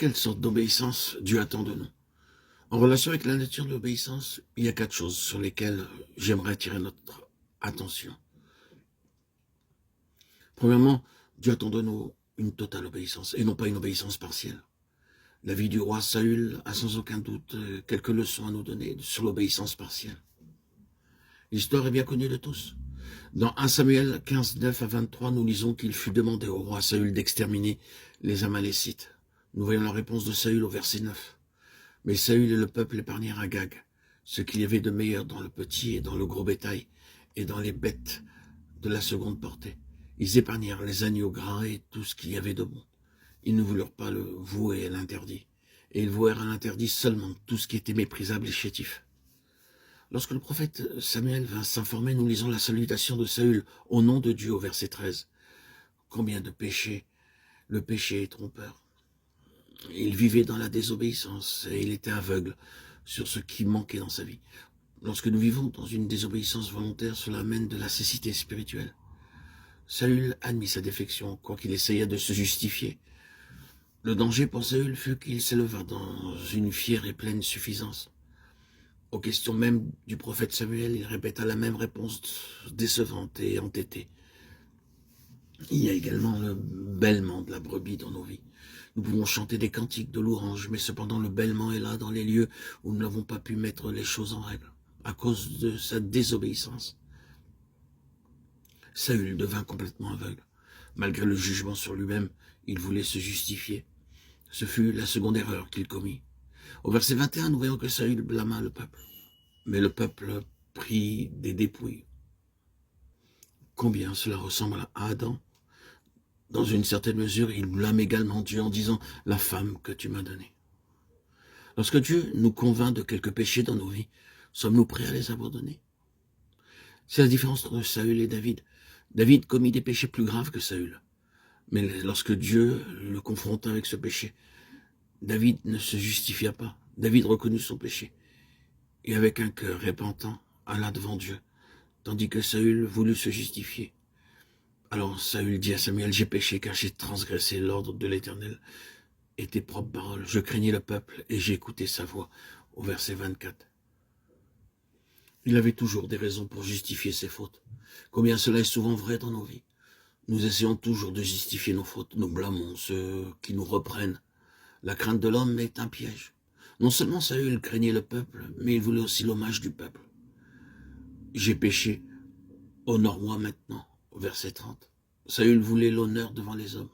Quelle sorte d'obéissance Dieu attend de nous? En relation avec la nature de l'obéissance, il y a 4 choses sur lesquelles j'aimerais attirer notre attention. Premièrement, Dieu attend de nous une totale obéissance, et non pas une obéissance partielle. La vie du roi Saül a sans aucun doute quelques leçons à nous donner sur l'obéissance partielle. L'histoire est bien connue de tous. Dans 1 Samuel 15, 9 à 23, nous lisons qu'il fut demandé au roi Saül d'exterminer les Amalécites. Nous voyons la réponse de Saül au verset 9. Mais Saül et le peuple épargnèrent Agag, ce qu'il y avait de meilleur dans le petit et dans le gros bétail, et dans les bêtes de la seconde portée. Ils épargnèrent les agneaux gras et tout ce qu'il y avait de bon. Ils ne voulurent pas le vouer à l'interdit, et ils vouèrent à l'interdit seulement tout ce qui était méprisable et chétif. Lorsque le prophète Samuel vint s'informer, nous lisons la salutation de Saül au nom de Dieu au verset 13. Combien de péchés, le péché est trompeur. Il vivait dans la désobéissance et il était aveugle sur ce qui manquait dans sa vie. Lorsque nous vivons dans une désobéissance volontaire, cela amène de la cécité spirituelle. Saül admit sa défection, quoiqu'il essaya de se justifier. Le danger pour Saül fut qu'il s'éleva dans une fière et pleine suffisance. Aux questions même du prophète Samuel, il répéta la même réponse décevante et entêtée. Il y a également le bêlement de la brebis dans nos vies. Nous pouvons chanter des cantiques de louange, mais cependant le bêlement est là dans les lieux où nous n'avons pas pu mettre les choses en règle, à cause de sa désobéissance. Saül devint complètement aveugle. Malgré le jugement sur lui-même, il voulait se justifier. Ce fut la seconde erreur qu'il commit. Au verset 21, nous voyons que Saül blâma le peuple. Mais le peuple prit des dépouilles. Combien cela ressemble à Adam? Dans une certaine mesure, il blâme également Dieu en disant « la femme que tu m'as donnée ». Lorsque Dieu nous convainc de quelques péchés dans nos vies, sommes-nous prêts à les abandonner? C'est la différence entre Saül et David. David commit des péchés plus graves que Saül. Mais lorsque Dieu le confronta avec ce péché, David ne se justifia pas. David reconnut son péché. Et avec un cœur repentant, alla devant Dieu, tandis que Saül voulut se justifier. Alors Saül dit à Samuel, « J'ai péché car j'ai transgressé l'ordre de l'Éternel et tes propres paroles. Je craignais le peuple et j'ai écouté sa voix. » Au verset 24. Il avait toujours des raisons pour justifier ses fautes. Combien cela est souvent vrai dans nos vies. Nous essayons toujours de justifier nos fautes. Nous blâmons ceux qui nous reprennent. La crainte de l'homme est un piège. Non seulement Saül craignait le peuple, mais il voulait aussi l'hommage du peuple. « J'ai péché, honore-moi maintenant. » Au verset 30. Saül voulait l'honneur devant les hommes.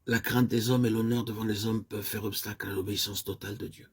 La crainte des hommes et l'honneur devant les hommes peuvent faire obstacle à l'obéissance totale de Dieu.